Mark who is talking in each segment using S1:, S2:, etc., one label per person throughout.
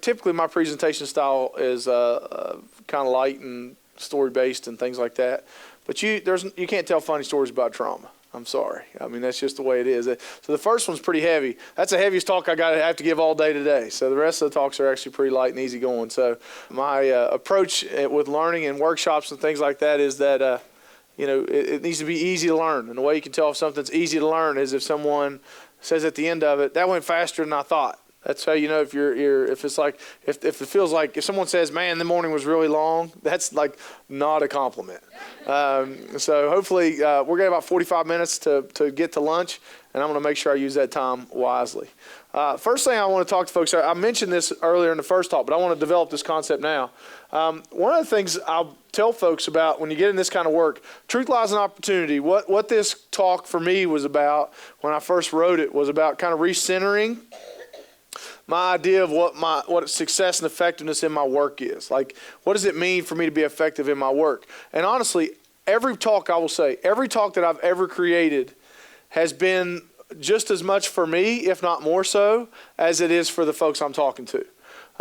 S1: Typically, my presentation style is kind of light and story-based and things like that. But you can't tell funny stories about trauma. I'm sorry. I mean, that's just the way it is. So the first one's pretty heavy. That's the heaviest talk I have to give all day today. So the rest of the talks are actually pretty light and easy going. So my approach with learning and workshops and things like that is that, it needs to be easy to learn. And the way you can tell if something's easy to learn is if someone says at the end of it, that went faster than I thought. That's how you know if if it feels like if someone says, man, the morning was really long, that's like not a compliment. So hopefully we're getting about 45 minutes to get to lunch, and I'm going to make sure I use that time wisely. First thing I want to talk to folks, I mentioned this earlier in the first talk, but I want to develop this concept now. One of the things I'll tell folks about when you get in this kind of work, truth, lies, and opportunity, what this talk for me was about when I first wrote it was about kind of recentering my idea of what success and effectiveness in my work is. Like, what does it mean for me to be effective in my work? And honestly, every talk that I've ever created has been just as much for me, if not more so, as it is for the folks I'm talking to.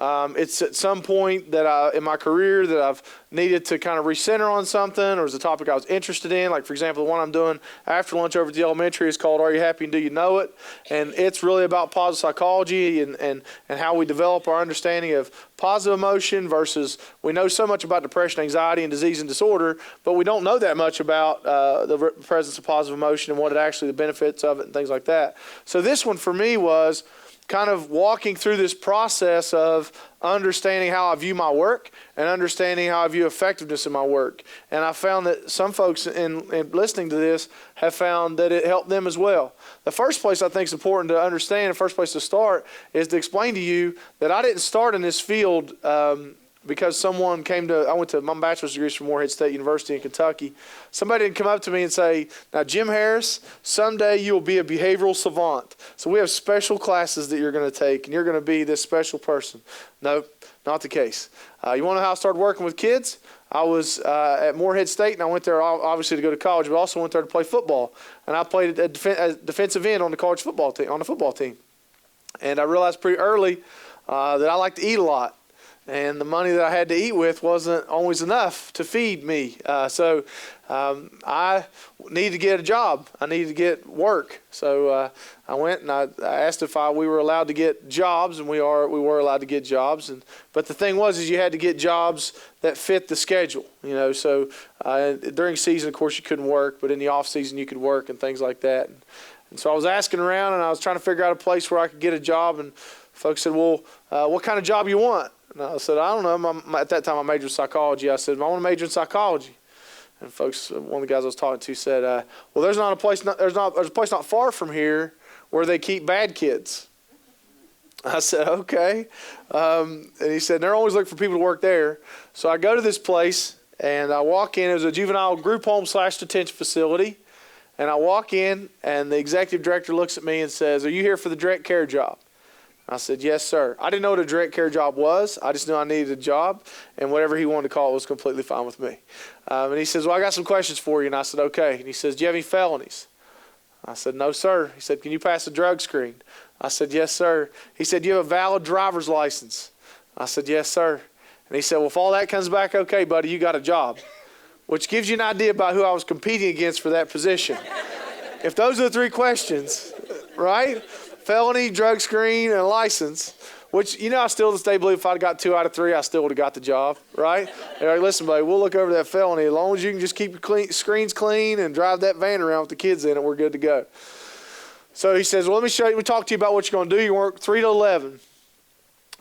S1: It's at some point that in my career that I've needed to kind of recenter on something, or it's a topic I was interested in. Like, for example, the one I'm doing after lunch over at the elementary is called Are You Happy and Do You Know It? And it's really about positive psychology and how we develop our understanding of positive emotion versus we know so much about depression, anxiety, and disease and disorder, but we don't know that much about the presence of positive emotion and what the benefits of it and things like that. So this one for me was kind of walking through this process of understanding how I view my work and understanding how I view effectiveness in my work. And I found that some folks in listening to this have found that it helped them as well. The first place I think is important to understand, the first place to start, is to explain to you that I didn't start in this field because someone I went to my bachelor's degree from Morehead State University in Kentucky. Somebody didn't come up to me and say, now, Jim Harris, someday you'll be a behavioral savant. So we have special classes that you're going to take, and you're going to be this special person. No, not the case. You want to know how I started working with kids? I was at Morehead State, and I went there obviously to go to college, but also went there to play football. And I played a defensive end on the college football team, on the football team. And I realized pretty early that I like to eat a lot. And the money that I had to eat with wasn't always enough to feed me. So I needed to get a job. I needed to get work. So I went and I asked if we were allowed to get jobs, and we were allowed to get jobs. But the thing was you had to get jobs that fit the schedule. So during season, of course, you couldn't work, but in the off season you could work and things like that. And so I was asking around, and I was trying to figure out a place where I could get a job. And folks said, well, what kind of job you want? And I said, I don't know. At that time, I majored in psychology. I said, I want to major in psychology. And folks, one of the guys I was talking to said, well, there's a place not far from here where they keep bad kids. I said, okay. And he said, they're always looking for people to work there. So I go to this place, and I walk in. It was a juvenile group home / detention facility. And I walk in, and the executive director looks at me and says, are you here for the direct care job? I said, yes, sir. I didn't know what a direct care job was. I just knew I needed a job, and whatever he wanted to call it was completely fine with me. And he says, well, I got some questions for you. And I said, okay. And he says, do you have any felonies? I said, no, sir. He said, can you pass a drug screen? I said, yes, sir. He said, do you have a valid driver's license? I said, yes, sir. And he said, well, if all that comes back okay, buddy, you got a job, which gives you an idea about who I was competing against for that position. If those are the three questions, right? Felony, drug screen, and a license, which, I still to this day believe if I'd got 2 out of 3, I still would have got the job, right? They're like, listen, buddy, we'll look over that felony. As long as you can just keep your screens clean and drive that van around with the kids in it, we're good to go. So he says, well, let me show you. We'll talk to you about what you're going to do. You work 3 to 11.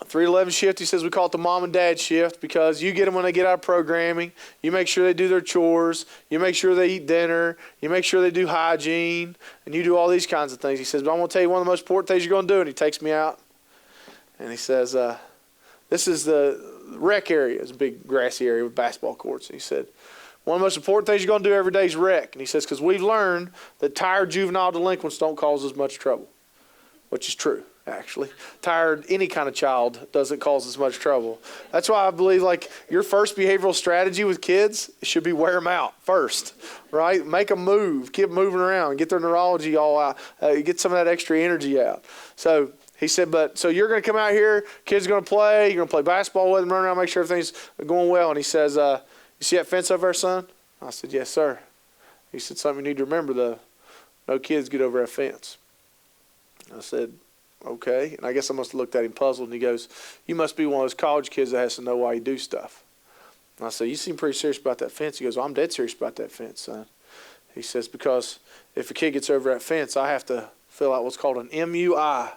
S1: 3 to 11 shift, he says we call it the mom and dad shift because you get them when they get out of programming. You make sure they do their chores. You make sure they eat dinner. You make sure they do hygiene. And you do all these kinds of things. He says, but I'm going to tell you one of the most important things you're going to do. And he takes me out. And he says, this is the rec area. It's a big grassy area with basketball courts. And he said, one of the most important things you're going to do every day is rec. And he says, because we've learned that tired juvenile delinquents don't cause as much trouble, which is true. Actually, tired any kind of child doesn't cause as much trouble. That's why I believe your first behavioral strategy with kids should be wear them out first, right? Make them move, keep moving around, get their neurology all out, get some of that extra energy out. So He said, but so you're going to come out here, kids are going to play, you're going to play basketball with them, run around, make sure everything's going well. And he says, you see that fence over there, son? I said, yes, sir. He said, something you need to remember, though. No kids get over that fence. I said, okay. And I guess I must have looked at him puzzled. And he goes, you must be one of those college kids that has to know why you do stuff. And I said, you seem pretty serious about that fence. He goes, well, I'm dead serious about that fence, son. He says, because if a kid gets over that fence, I have to fill out what's called an MUI.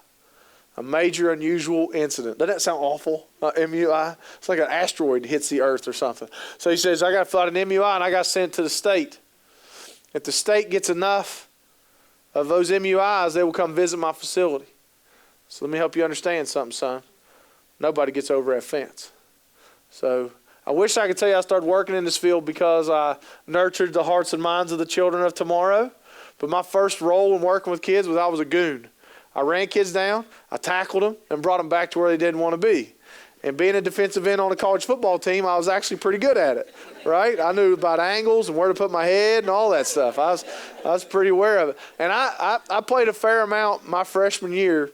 S1: A major unusual incident. Doesn't that sound awful? MUI? It's like an asteroid hits the earth or something. So he says, I got to fill out an MUI and I got sent to the state. If the state gets enough of those MUIs, they will come visit my facility. So let me help you understand something, son. Nobody gets over that fence. So I wish I could tell you I started working in this field because I nurtured the hearts and minds of the children of tomorrow. But my first role in working with kids was I was a goon. I ran kids down, I tackled them, and brought them back to where they didn't want to be. And being a defensive end on a college football team, I was actually pretty good at it, right? I knew about angles and where to put my head and all that stuff. I was pretty aware of it. And I played a fair amount my freshman year,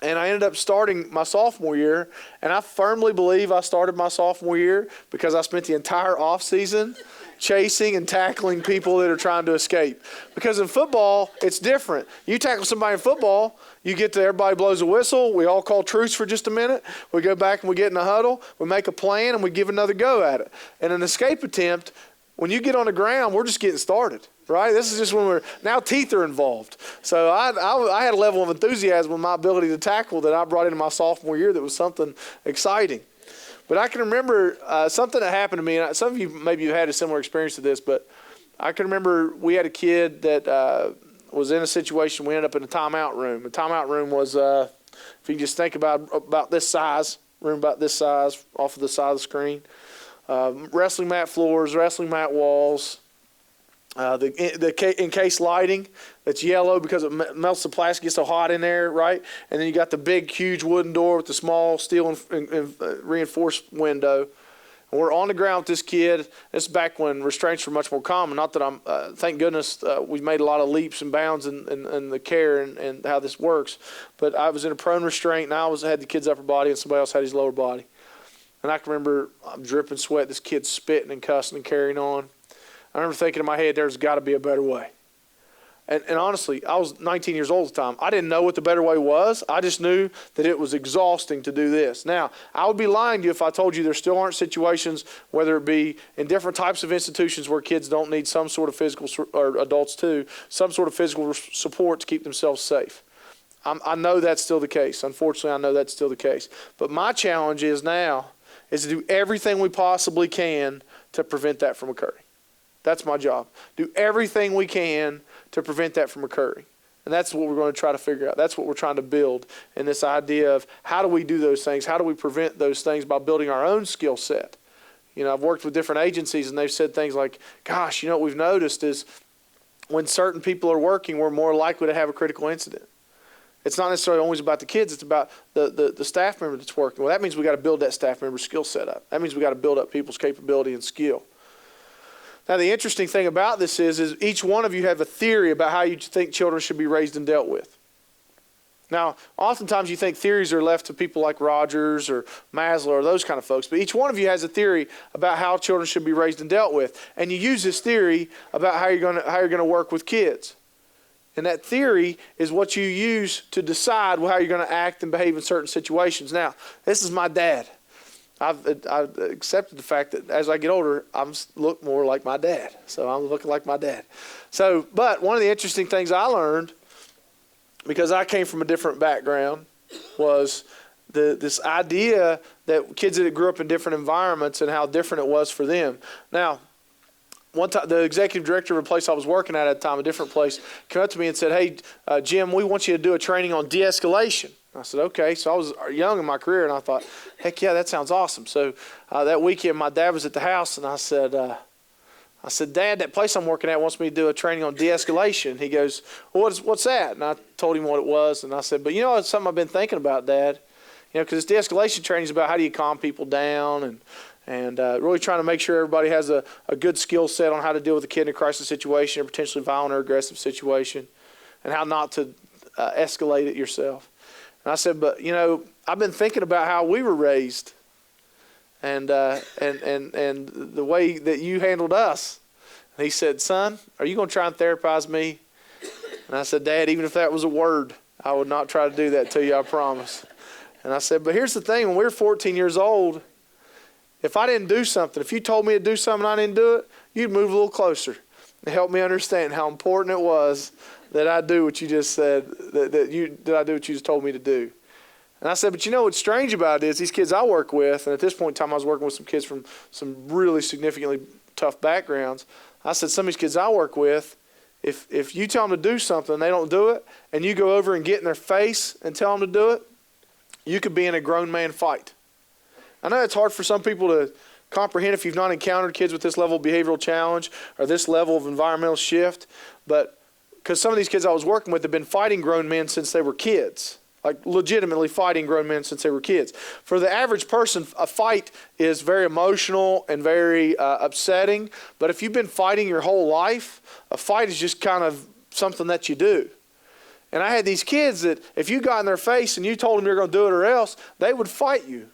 S1: and I ended up starting my sophomore year. And I firmly believe I started my sophomore year because I spent the entire offseason chasing and tackling people that are trying to escape. Because in football, it's different. You tackle somebody in football, you get to everybody blows a whistle, we all call truce for just a minute, we go back and we get in a huddle, we make a plan, and we give another go at it. And an escape attempt, when you get on the ground, we're just getting started, right? This is just when now teeth are involved. So I had a level of enthusiasm with my ability to tackle that I brought into my sophomore year that was something exciting. But I can remember something that happened to me, and some of you maybe you had a similar experience to this, but I can remember we had a kid that was in a situation, we ended up in a timeout room. The timeout room was, if you just think about this size, room about this size off of the side of the screen. Wrestling mat floors, wrestling mat walls, the encased lighting that's yellow because it melts the plastic, gets so hot in there, right? And then you got the big, huge wooden door with the small steel and reinforced window. And we're on the ground with this kid. This is back when restraints were much more common. Not that I'm, thank goodness, we've made a lot of leaps and bounds in the care and how this works. But I was in a prone restraint, and I had the kid's upper body, and somebody else had his lower body. And I can remember I'm dripping sweat, this kid spitting and cussing and carrying on. I remember thinking in my head, there's got to be a better way. And honestly, I was 19 years old at the time. I didn't know what the better way was. I just knew that it was exhausting to do this. Now, I would be lying to you if I told you there still aren't situations, whether it be in different types of institutions where kids don't need some sort of physical, or adults too, some sort of physical support to keep themselves safe. I know that's still the case. Unfortunately, I know that's still the case. But my challenge is to do everything we possibly can to prevent that from occurring. That's my job. Do everything we can to prevent that from occurring. And that's what we're going to try to figure out. That's what we're trying to build in this idea of how do we do those things? How do we prevent those things by building our own skill set? You know, I've worked with different agencies, and they've said things like, gosh, what we've noticed is when certain people are working, we're more likely to have a critical incident. It's not necessarily always about the kids. It's about the staff member that's working. Well, that means we got to build that staff member's skill set up. That means we got to build up people's capability and skill. Now, the interesting thing about this is each one of you have a theory about how you think children should be raised and dealt with. Now, oftentimes you think theories are left to people like Rogers or Maslow or those kind of folks, but each one of you has a theory about how children should be raised and dealt with, and you use this theory about how you're going to work with kids. And that theory is what you use to decide how you're going to act and behave in certain situations. Now, this is my dad. I've accepted the fact that as I get older, I'm look more like my dad. So I'm looking like my dad. But one of the interesting things I learned, because I came from a different background, was this idea that kids that grew up in different environments and how different it was for them. Now, one time, the executive director of a place I was working at the time, a different place, came up to me and said, hey, Jim, we want you to do a training on de-escalation. I said, okay. So I was young in my career, and I thought, heck yeah, that sounds awesome. So that weekend, my dad was at the house, and I said, Dad, that place I'm working at wants me to do a training on de-escalation. He goes, well, what's that? And I told him what it was, and I said, but it's something I've been thinking about, Dad. Because this de-escalation training is about how do you calm people down and really trying to make sure everybody has a good skill set on how to deal with a kid in a crisis situation or potentially violent or aggressive situation and how not to escalate it yourself. And I said, but, I've been thinking about how we were raised and the way that you handled us. And he said, son, are you going to try and therapize me? And I said, Dad, even if that was a word, I would not try to do that to you, I promise. And I said, but here's the thing. When we were 14 years old, if I didn't do something, if you told me to do something and I didn't do it, you'd move a little closer and help me understand how important it was that I do what you just said, that I do what you just told me to do. And I said, but what's strange about it is these kids I work with, and at this point in time I was working with some kids from some really significantly tough backgrounds. I said, some of these kids I work with, if you tell them to do something and they don't do it, and you go over and get in their face and tell them to do it, you could be in a grown man fight. I know it's hard for some people to comprehend if you've not encountered kids with this level of behavioral challenge or this level of environmental shift, but because some of these kids I was working with have been fighting grown men since they were kids, like legitimately fighting grown men since they were kids. For the average person, a fight is very emotional and very upsetting, but if you've been fighting your whole life, a fight is just kind of something that you do. And I had these kids that if you got in their face and you told them you're going to do it or else, they would fight you.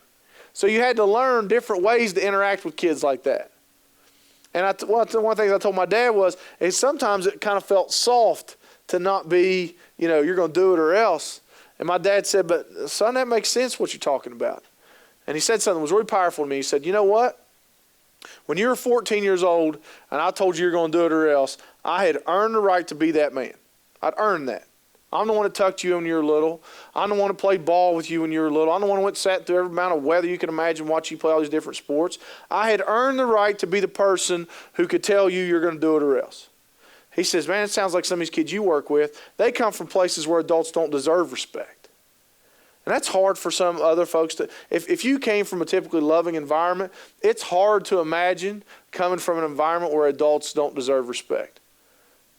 S1: So you had to learn different ways to interact with kids like that. And one of the things I told my dad is sometimes it kind of felt soft to not be, you're going to do it or else. And my dad said, but son, that makes sense what you're talking about. And he said something that was really powerful to me. He said, you know what? When you were 14 years old and I told you you're going to do it or else, I had earned the right to be that man. I'd earned that. I'm the one that tucked you when you were little. I'm the one that played ball with you when you were little. I'm the one that sat through every amount of weather you can imagine, watch you play all these different sports. I had earned the right to be the person who could tell you you're going to do it or else. He says, man, it sounds like some of these kids you work with, they come from places where adults don't deserve respect. And that's hard for some other folks to, if you came from a typically loving environment, it's hard to imagine coming from an environment where adults don't deserve respect.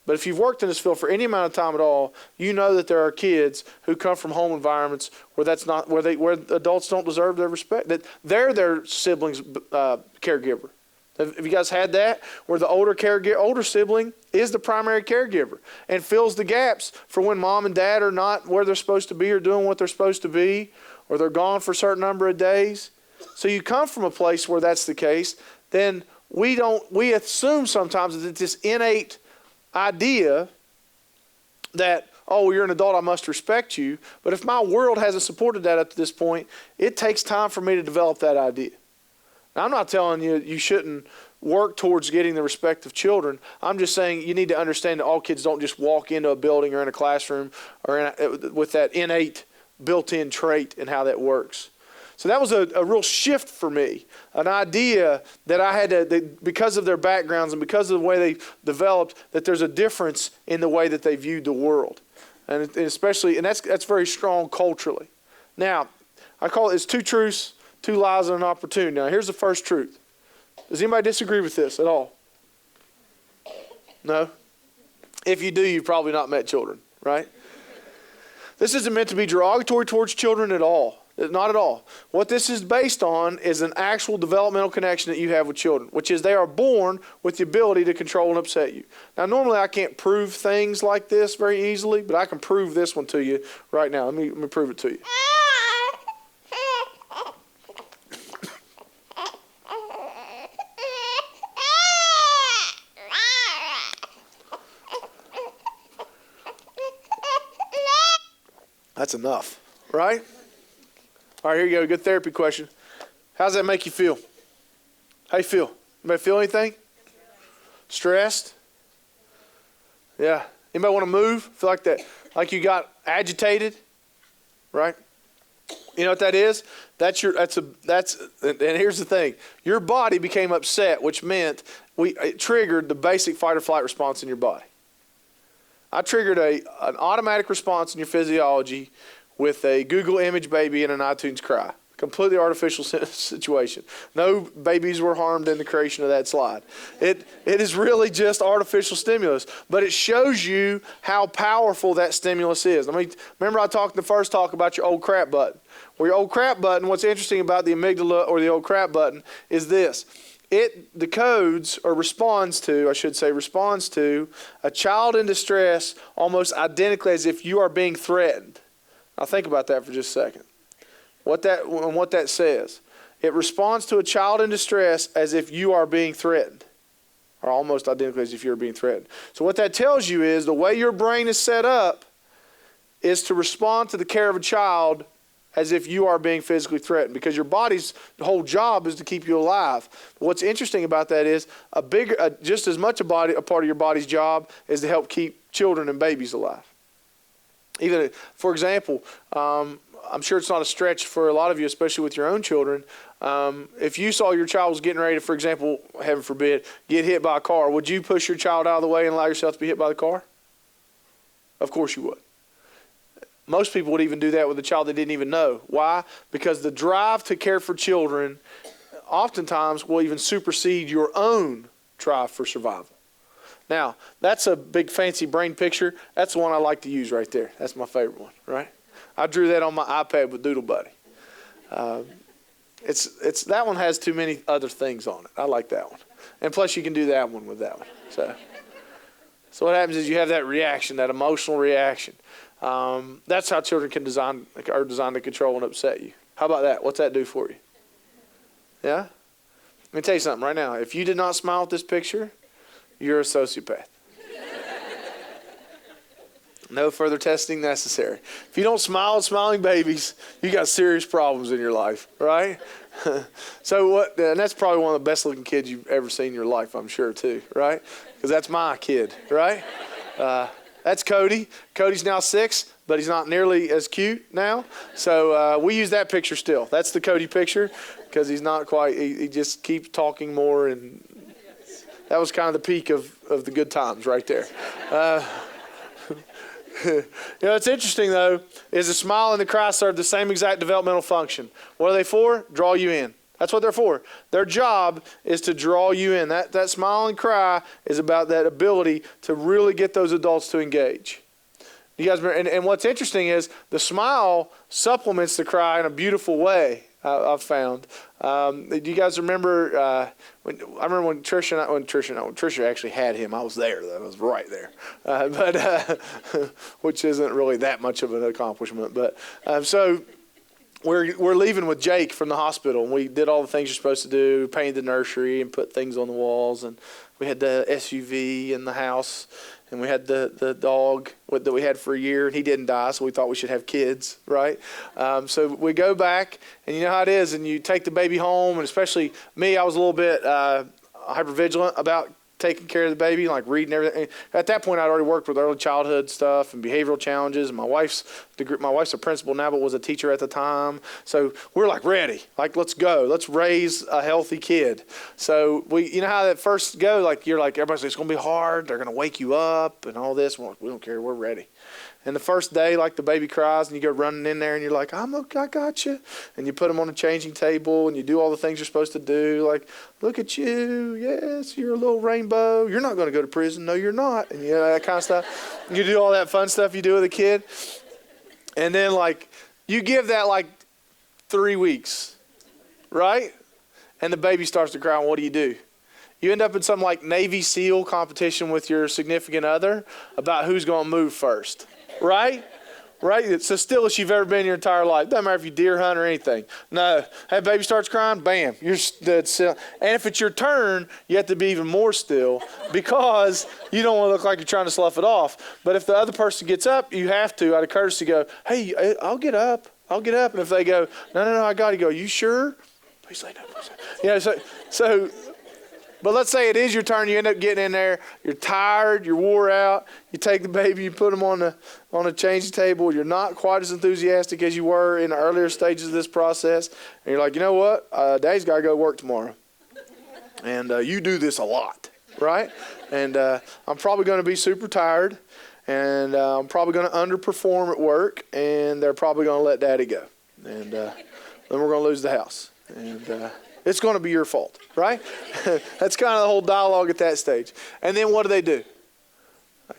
S1: But if you've worked in this field for any amount of time at all, you know that there are kids who come from home environments where that's not where adults don't deserve their respect. That they're their siblings' caregiver. Have you guys had that? Where the older sibling is the primary caregiver and fills the gaps for when mom and dad are not where they're supposed to be or doing what they're supposed to be, or they're gone for a certain number of days. So you come from a place where that's the case, then we assume sometimes that this innate idea that, oh, you're an adult, I must respect you. But if my world hasn't supported that up to this point, it takes time for me to develop that idea. Now, I'm not telling you you shouldn't work towards getting the respect of children. I'm just saying you need to understand that all kids don't just walk into a building or in a classroom or with that innate built-in trait and how that works. So that was a real shift for me, an idea that I had to, because of their backgrounds and because of the way they developed, that there's a difference in the way that they viewed the world. And especially, and that's very strong culturally. Now, I call it's 2 truths, 2 lies, and an opportunity. Now, here's the first truth. Does anybody disagree with this at all? No? If you do, you've probably not met children, right? This isn't meant to be derogatory towards children at all. Not at all. What this is based on is an actual developmental connection that you have with children, which is they are born with the ability to control and upset you. Now, normally I can't prove things like this very easily, but I can prove this one to you right now. Let me prove it to you. That's enough, right? All right, here you go. Good therapy question. How does that make you feel? How you feel? Anybody feel anything? Stressed? Yeah. Anybody want to move? Feel like that? Like you got agitated? Right? You know what that is? And here's the thing. Your body became upset, which meant it triggered the basic fight or flight response in your body. I triggered an automatic response in your physiology with a Google image baby and an iTunes cry. Completely artificial situation. No babies were harmed in the creation of that slide. It is really just artificial stimulus, but it shows you how powerful that stimulus is. Remember I talked in the first talk about your old crap button. Well, your old crap button, what's interesting about the amygdala or the old crap button is this. It decodes or responds to a child in distress almost identically as if you are being threatened. Now think about that for just a second. What that says. It responds to a child in distress as if you are being threatened, or almost identically as if you're being threatened. So what that tells you is the way your brain is set up is to respond to the care of a child as if you are being physically threatened, because your body's whole job is to keep you alive. What's interesting about that is just as much a part of your body's job is to help keep children and babies alive. Even, for example, I'm sure it's not a stretch for a lot of you, especially with your own children. If you saw your child was getting ready to, for example, heaven forbid, get hit by a car, would you push your child out of the way and allow yourself to be hit by the car? Of course you would. Most people would even do that with a child they didn't even know. Why? Because the drive to care for children oftentimes will even supersede your own drive for survival. Now, that's a big fancy brain picture. That's the one I like to use right there. That's my favorite one, right? I drew that on my iPad with Doodle Buddy. That one has too many other things on it. I like that one. And plus you can do that one with that one. So what happens is you have that reaction, that emotional reaction. That's how children are designed to control and upset you. How about that? What's that do for you? Yeah? Let me tell you something right now. If you did not smile at this picture, you're a sociopath. No further testing necessary. If you don't smile at smiling babies, you got serious problems in your life, right? And that's probably one of the best looking kids you've ever seen in your life, I'm sure too, right? Because that's my kid, right? That's Cody. Cody's now 6, but he's not nearly as cute now. So we use that picture still. That's the Cody picture because he's not quite, he just keeps talking more, and that was kind of the peak of the good times right there. What's interesting, though, is the smile and the cry serve the same exact developmental function. What are they for? Draw you in. That's what they're for. Their job is to draw you in. That smile and cry is about that ability to really get those adults to engage. You guys remember, and what's interesting is the smile supplements the cry in a beautiful way, I've found. Do you guys remember when Tricia actually had him? I was there, though. I was right there. Which isn't really that much of an accomplishment. But so we're leaving with Jake from the hospital, and we did all the things you're supposed to do, painted the nursery and put things on the walls, and we had the SUV in the house, and we had the dog that we had for a year, and he didn't die, so we thought we should have kids, right? So we go back, and you know how it is, and you take the baby home, and especially me, I was a little bit hypervigilant about taking care of the baby, like reading everything. At that point, I'd already worked with early childhood stuff and behavioral challenges. And my wife's a principal now, but was a teacher at the time. So we're like ready, like let's go, let's raise a healthy kid. So you know how that first go, like you're like everybody's like, it's gonna be hard. They're gonna wake you up and all this. We're like, we don't care, we're ready. And the first day, like the baby cries and you go running in there and you're like, I got you. And you put them on a changing table and you do all the things you're supposed to do. Like, look at you. Yes, you're a little rainbow. You're not going to go to prison. No, you're not. And that kind of stuff. You do all that fun stuff you do with a kid. And then like, you give that like 3 weeks, right? And the baby starts to cry. And what do? You end up in some like Navy SEAL competition with your significant other about who's going to move first. Right? It's the stillest you've ever been in your entire life. Doesn't matter if you deer hunt or anything. No. That baby starts crying, bam, you're stood still. And if it's your turn, you have to be even more still because you don't want to look like you're trying to slough it off. But if the other person gets up, you have to, out of courtesy, go, hey, I'll get up. And if they go, no, I got to go, you sure? Please lay down. But let's say it is your turn. You end up getting in there. You're tired. You're wore out. You take the baby. You put him on a changing table. You're not quite as enthusiastic as you were in the earlier stages of this process. And you're like, you know what? Daddy's got to go to work tomorrow. And you do this a lot, right? And I'm probably going to be super tired. And I'm probably going to underperform at work. And they're probably going to let Daddy go. And then we're going to lose the house. And it's going to be your fault, right? That's kind of the whole dialogue at that stage. And then what do? They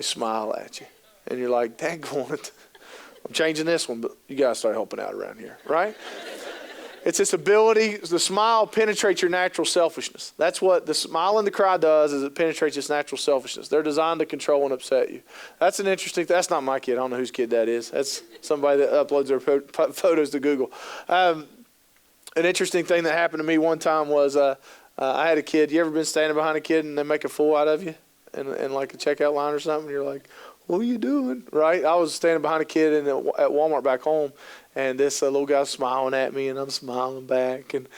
S1: smile at you. And you're like, daggone it. I'm changing this one, but you got to start helping out around here, right? It's this ability, the smile penetrates your natural selfishness. That's what the smile and the cry does, is it penetrates this natural selfishness. They're designed to control and upset you. That's an interesting, that's not my kid. I don't know whose kid that is. That's somebody that uploads their photos to Google. An interesting thing that happened to me one time was I had a kid. You ever been standing behind a kid and they make a fool out of you in like a checkout line or something? You're like, what are you doing? Right? I was standing behind a kid at Walmart back home, and this little guy's smiling at me, and I'm smiling back, and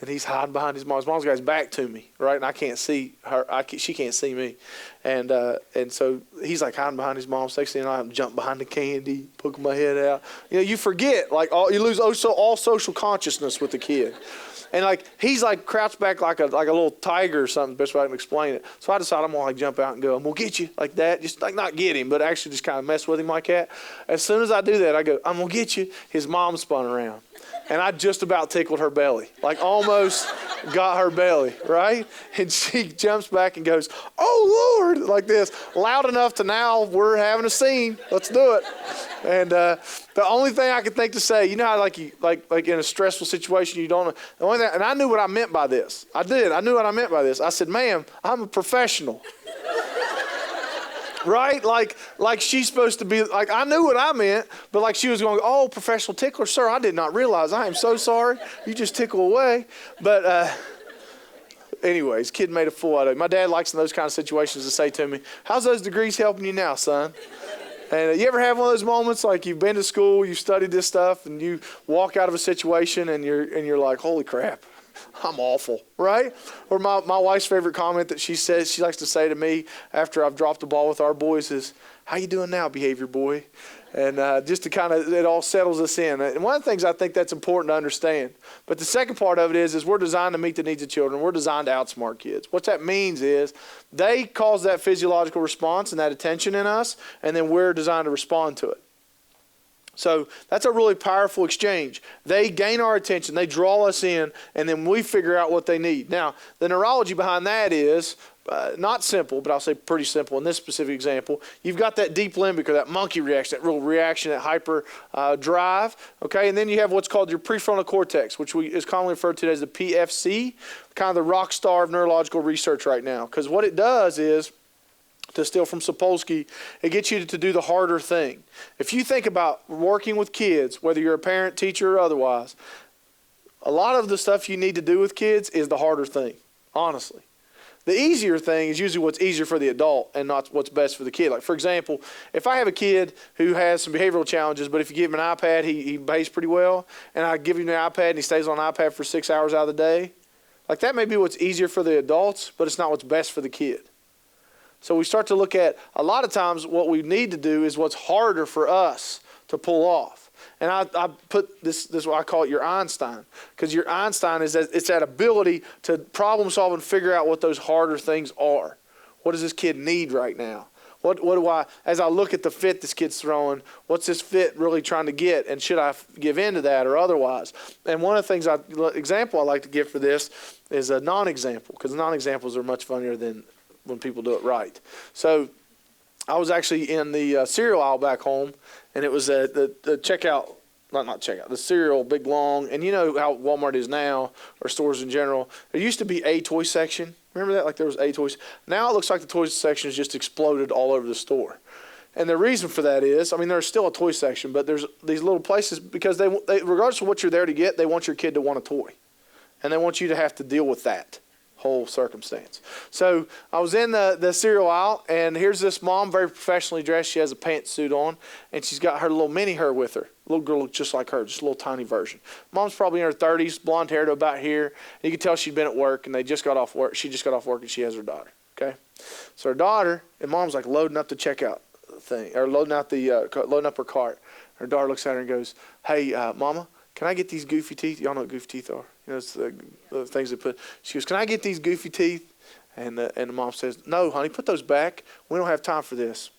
S1: he's hiding behind his mom. His mom's got his back to me, right? And I can't see her. She can't see me. And so he's like hiding behind his mom. Next thing you know, I'm jumping behind the candy, poking my head out. You know, you forget, you lose all social consciousness with the kid. And he's crouched back like a little tiger or something, best way I can explain it. So I decided I'm gonna jump out and go, I'm gonna get you like that. Just not get him, but actually just kind of mess with him like that. As soon as I do that, I go, I'm gonna get you. His mom spun around. And I just about tickled her belly, almost got her belly, right? And she jumps back and goes, oh, Lord, like this, loud enough to now we're having a scene. Let's do it. And the only thing I could think to say, you know how like in a stressful situation, you don't know. The only thing, and I knew what I meant by this. I did. I knew what I meant by this. I said, ma'am, I'm a professional. Right? Like she's supposed to be, I knew what I meant, but she was going, oh, professional tickler, sir, I did not realize. I am so sorry. You just tickle away. But anyways, kid made a fool out of it. My dad likes in those kind of situations to say to me, how's those degrees helping you now, son? And you ever have one of those moments like you've been to school, you've studied this stuff, and you walk out of a situation and you're like, holy crap. I'm awful, right? Or my wife's favorite comment that she says, she likes to say to me after I've dropped the ball with our boys is, how you doing now, behavior boy? And just to kind of, it all settles us in. And one of the things I think that's important to understand. But the second part of it is we're designed to meet the needs of children. We're designed to outsmart kids. What that means is they cause that physiological response and that attention in us, and then we're designed to respond to it. So that's a really powerful exchange. They gain our attention, they draw us in, and then we figure out what they need. Now, the neurology behind that is not simple, but I'll say pretty simple in this specific example. You've got that deep limbic or that monkey reaction, that real reaction, that hyper drive, okay? And then you have what's called your prefrontal cortex, which is commonly referred to as the PFC, kind of the rock star of neurological research right now. Because what it does is, to steal from Sapolsky, it gets you to do the harder thing. If you think about working with kids, whether you're a parent, teacher, or otherwise, a lot of the stuff you need to do with kids is the harder thing, honestly. The easier thing is usually what's easier for the adult and not what's best for the kid. Like, for example, if I have a kid who has some behavioral challenges, but if you give him an iPad, he behaves pretty well, and I give him the iPad and he stays on the iPad for 6 hours out of the day, that may be what's easier for the adults, but it's not what's best for the kid. So we start to look at, a lot of times what we need to do is what's harder for us to pull off. And I put this what I call it your Einstein, because your Einstein is it's that ability to problem solve and figure out what those harder things are. What does this kid need right now? What do I, as I look at the fit this kid's throwing, what's this fit really trying to get, and should I give in to that or otherwise? And one of the things example I like to give for this is a non-example, because non-examples are much funnier than when people do it right. So I was actually in the cereal aisle back home, and it was the checkout, not checkout, the cereal, big long, and you know how Walmart is now, or stores in general. There used to be a toy section. Remember that? There was a toys. Now it looks like the toy section has just exploded all over the store. And the reason for that is, there's still a toy section, but there's these little places, because they regardless of what you're there to get, they want your kid to want a toy. And they want you to have to deal with that whole circumstance. So I was in the cereal aisle, and here's this mom, very professionally dressed. She has a pantsuit on, and she's got her little mini her with her. Little girl looks just like her, just a little tiny version. Mom's probably in her 30s, blonde hair to about here. You can tell she'd been at work, and they just got off work. She just got off work, and she has her daughter. Okay, so her daughter and mom's loading up the checkout thing, or loading up her cart. Her daughter looks at her and goes, "Hey, Mama, can I get these goofy teeth?" Y'all know what goofy teeth are. It's the things they put. She goes, "Can I get these goofy teeth?" And the mom says, "No, honey, put those back. We don't have time for this."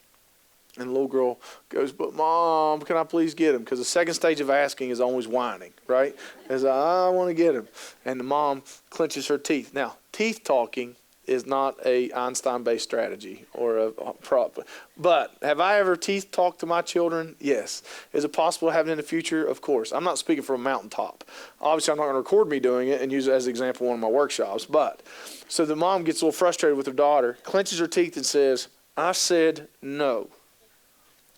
S1: And the little girl goes, "But Mom, can I please get them?" Because the second stage of asking is always whining, right? As I want to get them. And the mom clenches her teeth. Now, teeth talking is not a Einstein-based strategy or a prop. But have I ever teeth talked to my children? Yes. Is it possible to have it in the future? Of course. I'm not speaking from a mountaintop. Obviously, I'm not going to record me doing it and use it as an example in one of my workshops. But so the mom gets a little frustrated with her daughter, clenches her teeth and says, I said no.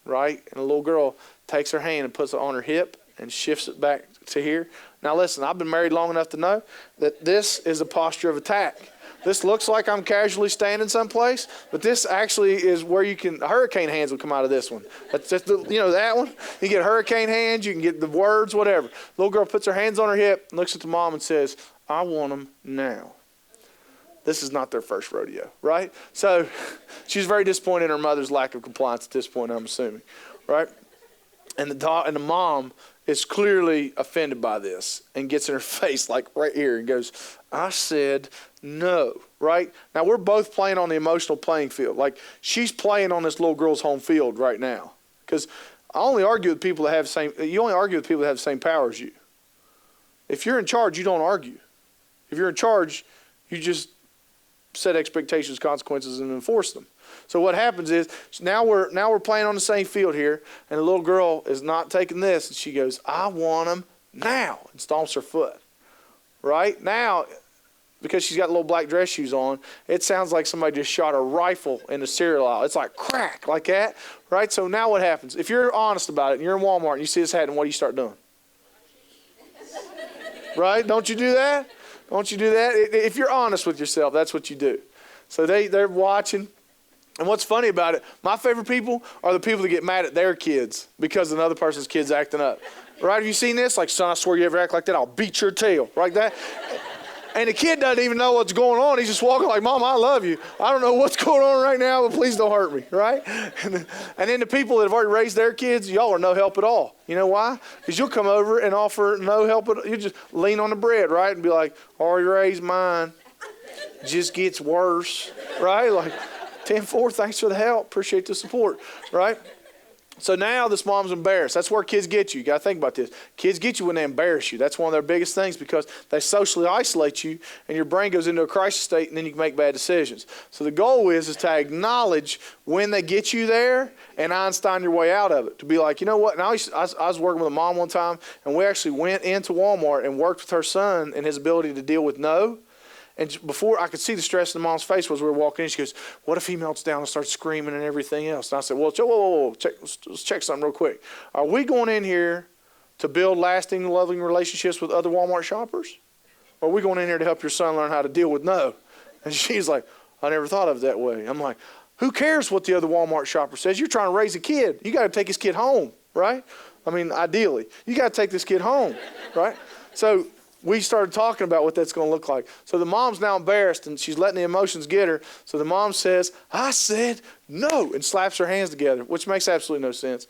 S1: Right? And the little girl takes her hand and puts it on her hip and shifts it back to here. Now listen, I've been married long enough to know that this is a posture of attack. This looks like I'm casually standing someplace, but this actually is where you can, hurricane hands will come out of this one. That's just that one. You get hurricane hands, you can get the words, whatever. Little girl puts her hands on her hip, looks at the mom and says, I want them now. This is not their first rodeo, right? So she's very disappointed in her mother's lack of compliance at this point, I'm assuming, right? And the mom is clearly offended by this and gets in her face like right here and goes, I said no, right? Now we're both playing on the emotional playing field. Like she's playing on this little girl's home field right now. Because you only argue with people that have the same power as you. If you're in charge, you don't argue. If you're in charge, you just set expectations, consequences, and enforce them. So what happens is now we're playing on the same field here, and the little girl is not taking this, and she goes, I want them now, and stomps her foot. Right? Now, because she's got little black dress shoes on, it sounds like somebody just shot a rifle in the cereal aisle. It's like crack, like that. Right? So now what happens? If you're honest about it, and you're in Walmart, and you see this happening, what do you start doing? Right? Don't you do that? Don't you do that? If you're honest with yourself, that's what you do. So they're watching. And what's funny about it, my favorite people are the people that get mad at their kids because another person's kid's acting up. Right? Have you seen this? Like, son, I swear you ever act like that, I'll beat your tail. Like that. And the kid doesn't even know what's going on. He's just walking like, Mom, I love you. I don't know what's going on right now, but please don't hurt me. Right? And then the people that have already raised their kids, y'all are no help at all. You know why? Because you'll come over and offer no help at all. You just lean on the bread, right? And be like, already raised mine. Just gets worse. Right? Like, 10-4, thanks for the help. Appreciate the support, right? So now this mom's embarrassed. That's where kids get you. You got to think about this. Kids get you when they embarrass you. That's one of their biggest things because they socially isolate you and your brain goes into a crisis state and then you can make bad decisions. So the goal is to acknowledge when they get you there and Einstein your way out of it. To be like, you know what? Now I was working with a mom one time and we actually went into Walmart and worked with her son and his ability to deal with no. And before I could see the stress in the mom's face as we were walking in, she goes, what if he melts down and starts screaming and everything else? And I said, well, whoa, let's check something real quick. Are we going in here to build lasting, loving relationships with other Walmart shoppers? Or are we going in here to help your son learn how to deal with no? And she's like, I never thought of it that way. I'm like, who cares what the other Walmart shopper says? You're trying to raise a kid. You got to take his kid home, right? I mean, ideally. You got to take this kid home, right? So we started talking about what that's going to look like. So the mom's now embarrassed and she's letting the emotions get her. So the mom says, I said no, and slaps her hands together, which makes absolutely no sense.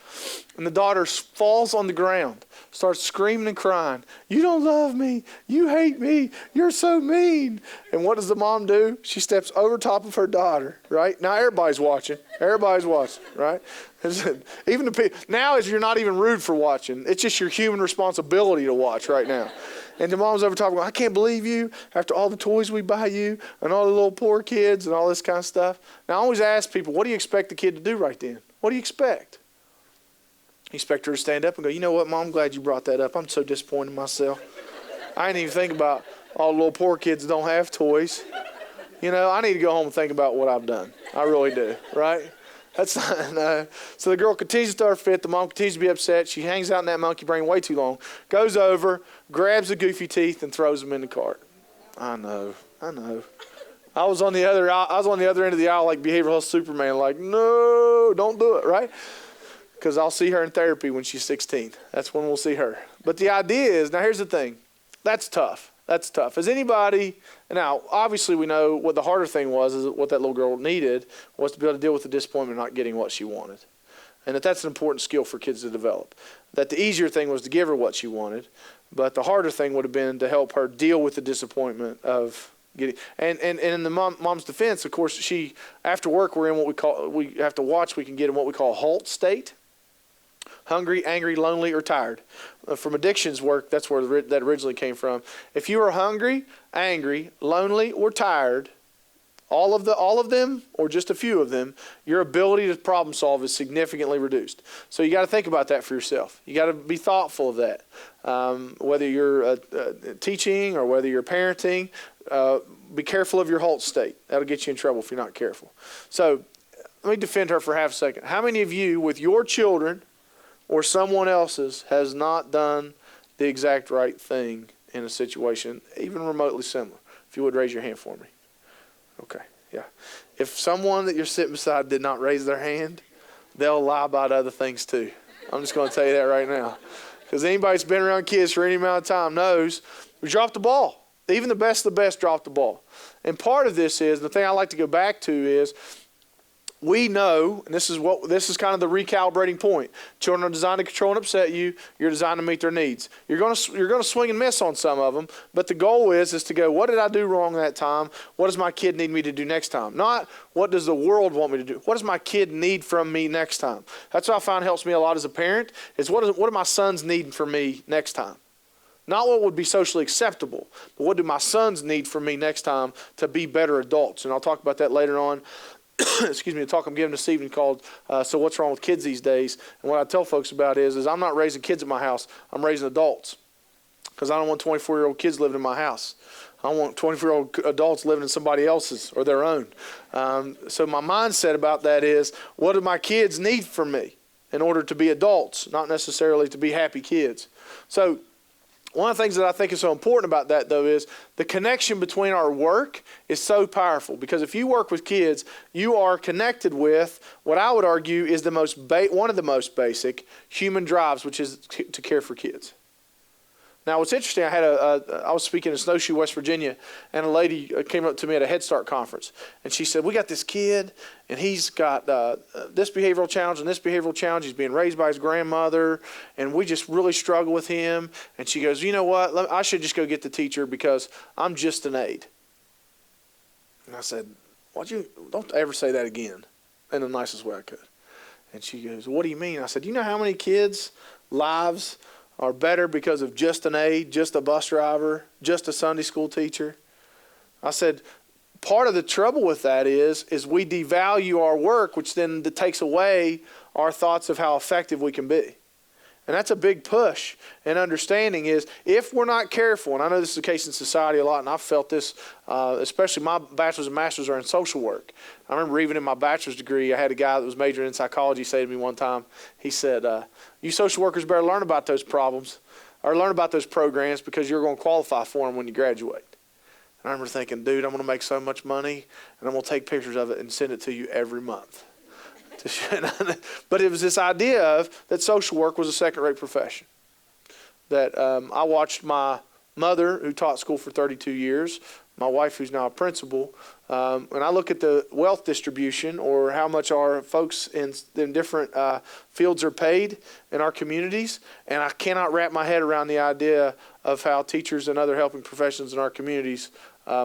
S1: And the daughter falls on the ground, starts screaming and crying. You don't love me. You hate me. You're so mean. And what does the mom do? She steps over top of her daughter, right? Now everybody's watching. Everybody's watching, right? Even the people. Now you're not even rude for watching. It's just your human responsibility to watch right now. And the mom's over top going, I can't believe you after all the toys we buy you and all the little poor kids and all this kind of stuff. Now I always ask people, what do you expect the kid to do right then? What do you expect? You expect her to stand up and go, you know what, Mom, I'm glad you brought that up. I'm so disappointed in myself. I didn't even think about all the little poor kids that don't have toys. You know, I need to go home and think about what I've done. I really do, right? That's not, no. So the girl continues to throw her fit. The mom continues to be upset. She hangs out in that monkey brain way too long. Goes over, grabs the goofy teeth, and throws them in the cart. I know. I was on the other end of the aisle like behavioral health Superman, like, no, don't do it, right? Because I'll see her in therapy when she's 16. That's when we'll see her. But the idea is, now here's the thing. That's tough. That's tough. Has anybody, now obviously we know what the harder thing was, is what that little girl needed was to be able to deal with the disappointment of not getting what she wanted. And that's an important skill for kids to develop. That the easier thing was to give her what she wanted, but the harder thing would have been to help her deal with the disappointment of getting, and in the mom's defense, of course, she, after work, we're in what we have to watch, we can get in what we call a halt state. Hungry, angry, lonely, or tired. From addictions work, that's where that originally came from. If you are hungry, angry, lonely, or tired, all of them or just a few of them, your ability to problem solve is significantly reduced. So you got to think about that for yourself. You got to be thoughtful of that. Whether you're teaching or whether you're parenting, be careful of your halt state. That'll get you in trouble if you're not careful. So let me defend her for half a second. How many of you with your children or someone else's has not done the exact right thing in a situation, even remotely similar? If you would raise your hand for me. Okay, yeah. If someone that you're sitting beside did not raise their hand, they'll lie about other things too. I'm just going to tell you that right now. Because anybody that's been around kids for any amount of time knows we dropped the ball. Even the best of the best dropped the ball. And part of this is, the thing I like to go back to is, we know, and this is kind of the recalibrating point. Children are designed to control and upset you. You're designed to meet their needs. You're going to swing and miss on some of them, but the goal is to go, what did I do wrong that time? What does my kid need me to do next time? Not what does the world want me to do? What does my kid need from me next time? That's what I find helps me a lot as a parent, is what do my sons need from me next time? Not what would be socially acceptable, but what do my sons need from me next time to be better adults? And I'll talk about that later on. Excuse me, the talk I'm giving this evening called So What's Wrong with Kids These Days? And what I tell folks about is I'm not raising kids at my house. I'm raising adults, because I don't want 24-year-old kids living in my house. I want 24-year-old adults living in somebody else's or their own. So my mindset about that is, what do my kids need from me in order to be adults, not necessarily to be happy kids? So one of the things that I think is so important about that, though, is the connection between our work is so powerful. Because if you work with kids, you are connected with what I would argue is one of the most basic human drives, which is to care for kids. Now, what's interesting, I was speaking in Snowshoe, West Virginia, and a lady came up to me at a Head Start conference, and she said, we got this kid, and he's got this behavioral challenge and this behavioral challenge. He's being raised by his grandmother, and we just really struggle with him. And she goes, you know what, I should just go get the teacher because I'm just an aide. And I said, don't ever say that again, in the nicest way I could. And she goes, what do you mean? I said, you know how many kids' lives are better because of just an aide, just a bus driver, just a Sunday school teacher? I said, part of the trouble with that is we devalue our work, which then takes away our thoughts of how effective we can be. And that's a big push. And understanding is, if we're not careful, and I know this is the case in society a lot, and I've felt this, especially my bachelor's and master's are in social work. I remember even in my bachelor's degree, I had a guy that was majoring in psychology say to me one time, he said, you social workers better learn about those problems or learn about those programs, because you're going to qualify for them when you graduate. And I remember thinking, dude, I'm going to make so much money, and I'm going to take pictures of it and send it to you every month. But it was this idea of that social work was a second-rate profession. That I watched my mother, who taught school for 32 years, my wife, who's now a principal, and I look at the wealth distribution, or how much our folks in different fields are paid in our communities, and I cannot wrap my head around the idea of how teachers and other helping professions in our communities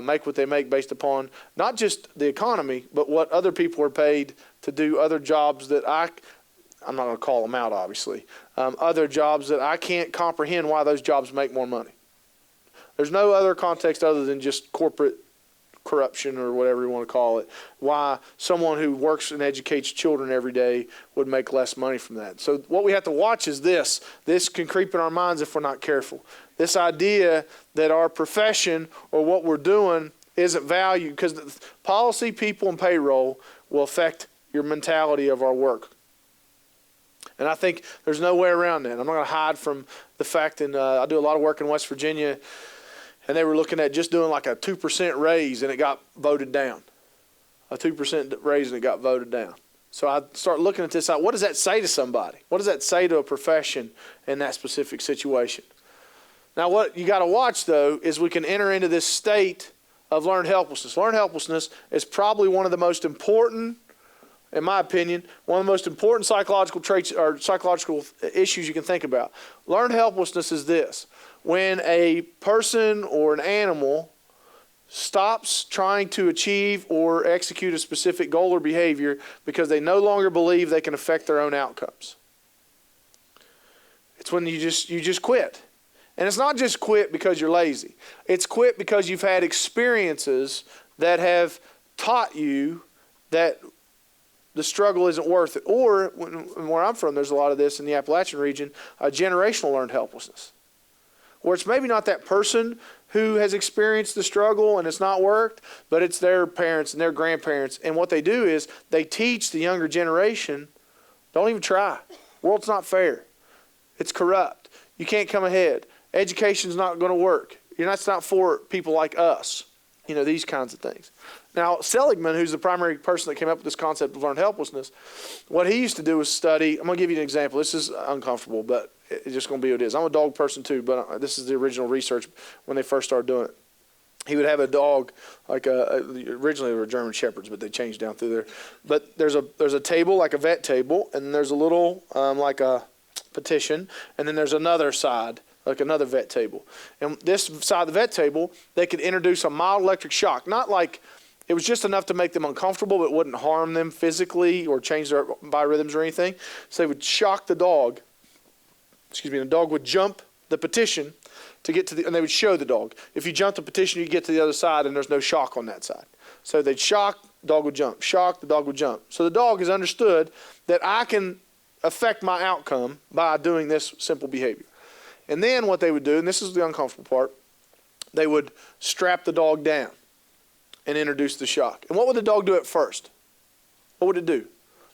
S1: make what they make based upon not just the economy, but what other people are paid to do other jobs that I'm not going to call them out, obviously, other jobs that I can't comprehend why those jobs make more money. There's no other context other than just corporate corruption or whatever you want to call it, why someone who works and educates children every day would make less money from that. So what we have to watch is this. This can creep in our minds if we're not careful. This idea that our profession or what we're doing isn't valued, because policy, people, and payroll will affect your mentality of our work. And I think there's no way around that. I'm not going to hide from the fact, and I do a lot of work in West Virginia, and they were looking at just doing like a 2% raise, and it got voted down. A 2% raise, and it got voted down. So I start looking at this, what does that say to somebody? What does that say to a profession in that specific situation? Now what you got to watch, though, is we can enter into this state of learned helplessness. Learned helplessness is probably one of the most important, in my opinion, one of the most important psychological traits or psychological issues you can think about. Learned helplessness is this: when a person or an animal stops trying to achieve or execute a specific goal or behavior because they no longer believe they can affect their own outcomes. It's when you just quit. And it's not just quit because you're lazy. It's quit because you've had experiences that have taught you that the struggle isn't worth it. Or, where I'm from, there's a lot of this in the Appalachian region, generational learned helplessness, where it's maybe not that person who has experienced the struggle and it's not worked, but it's their parents and their grandparents. And what they do is they teach the younger generation, don't even try. World's not fair. It's corrupt. You can't come ahead. Education's not going to work. That's not for people like us. These kinds of things. Now, Seligman, who's the primary person that came up with this concept of learned helplessness, what he used to do was study. I'm going to give you an example. This is uncomfortable, but it's just going to be what it is. I'm a dog person too, but this is the original research when they first started doing it. He would have a dog, originally they were German Shepherds, but they changed down through there. But there's a table, like a vet table, and there's a little, like a petition, and then there's another side, like another vet table. And this side of the vet table, they could introduce a mild electric shock. Not like it was just enough to make them uncomfortable, but it wouldn't harm them physically or change their biorhythms or anything. So they would shock the dog. And the dog would jump the petition to get to and they would show the dog. If you jump the petition, you get to the other side and there's no shock on that side. So they'd shock, the dog would jump. Shock, the dog would jump. So the dog has understood that I can affect my outcome by doing this simple behavior. And then what they would do, and this is the uncomfortable part, they would strap the dog down and introduce the shock. And what would the dog do at first? What would it do?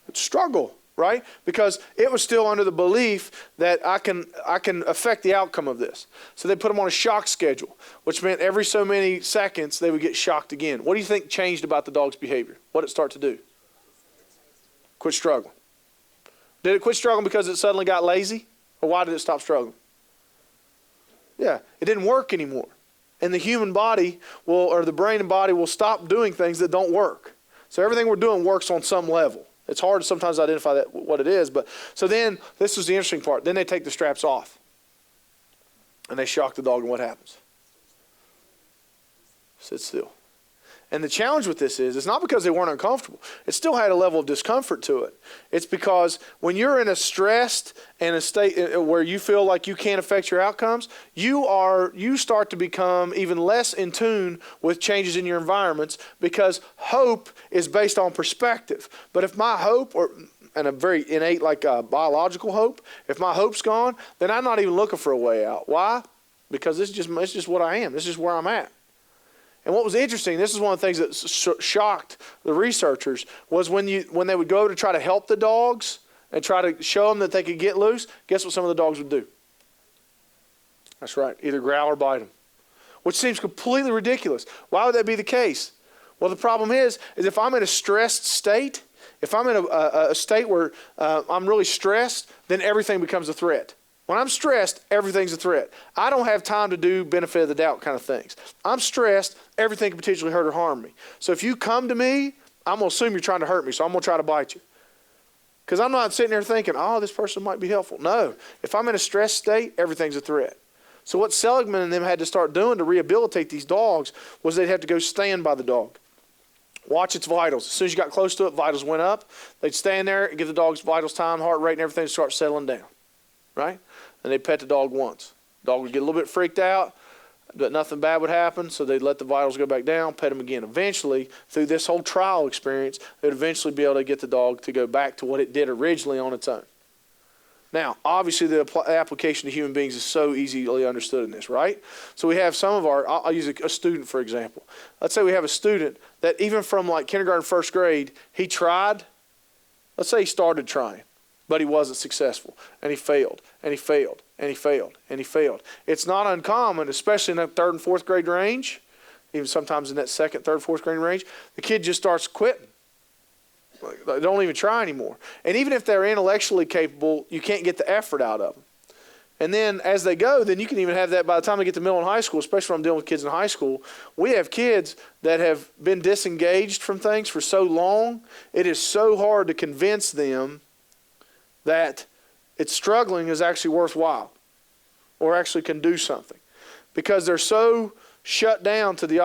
S1: It'd struggle, right? Because it was still under the belief that I can affect the outcome of this. So they put them on a shock schedule, which meant every so many seconds they would get shocked again. What do you think changed about the dog's behavior? What did it start to do? Quit struggling. Did it quit struggling because it suddenly got lazy? Or why did it stop struggling? Yeah, it didn't work anymore. And the human body or the brain and body will stop doing things that don't work. So everything we're doing works on some level. It's hard to sometimes identify what it is. But so then, this was the interesting part. Then they take the straps off. And they shock the dog, and what happens? Sit still. And the challenge with this is, it's not because they weren't uncomfortable. It still had a level of discomfort to it. It's because when you're in a stressed and a state where you feel like you can't affect your outcomes, you start to become even less in tune with changes in your environments, because hope is based on perspective. But if my hope, and a very innate biological hope, if my hope's gone, then I'm not even looking for a way out. Why? Because it's just what I am. This is where I'm at. And what was interesting, this is one of the things that shocked the researchers, was when they would go to try to help the dogs and try to show them that they could get loose, guess what some of the dogs would do? That's right, either growl or bite them, which seems completely ridiculous. Why would that be the case? Well, the problem is if I'm in a stressed state, if I'm in a state where I'm really stressed, then everything becomes a threat. When I'm stressed, everything's a threat. I don't have time to do benefit of the doubt kind of things. I'm stressed, everything can potentially hurt or harm me. So if you come to me, I'm going to assume you're trying to hurt me, so I'm going to try to bite you. Because I'm not sitting there thinking, this person might be helpful. No, if I'm in a stressed state, everything's a threat. So what Seligman and them had to start doing to rehabilitate these dogs was they'd have to go stand by the dog. Watch its vitals. As soon as you got close to it, vitals went up. They'd stand there and give the dog's vitals time, heart rate, and everything to start settling down. Right? And they'd pet the dog once. The dog would get a little bit freaked out, but nothing bad would happen, so they'd let the vitals go back down, pet him again. Eventually, through this whole trial experience, they'd eventually be able to get the dog to go back to what it did originally on its own. Now, obviously, the application to human beings is so easily understood in this, right? So we have some of I'll use a student, for example. Let's say we have a student that even from kindergarten, first grade, he tried. Let's say he started trying. But he wasn't successful, and he failed, and he failed, and he failed, and he failed. It's not uncommon, especially in that third and fourth grade range, even sometimes in that second, third, fourth grade range, the kid just starts quitting. They don't even try anymore. And even if they're intellectually capable, you can't get the effort out of them. And then as they go, then you can even have that by the time they get to middle and high school, especially when I'm dealing with kids in high school. We have kids that have been disengaged from things for so long, it is so hard to convince them that it's struggling is actually worthwhile or actually can do something, because they're so shut down to the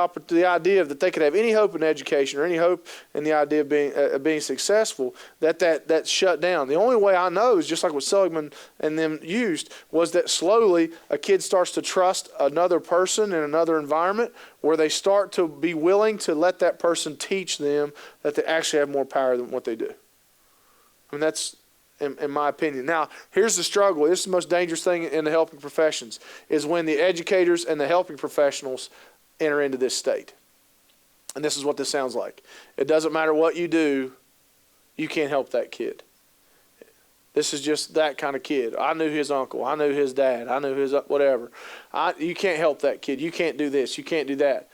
S1: idea of that they could have any hope in education or any hope in the idea of being successful, that's shut down. The only way I know is just like what Seligman and them used was that slowly a kid starts to trust another person in another environment where they start to be willing to let that person teach them that they actually have more power than what they do. I mean, that's in my opinion. Now, here's the struggle. This is the most dangerous thing in the helping professions, is when the educators and the helping professionals enter into this state. And this is what this sounds like. It doesn't matter what you do, you can't help that kid. This is just that kind of kid. I knew his uncle. I knew his dad. I knew his whatever. You can't help that kid. You can't do this. You can't do that.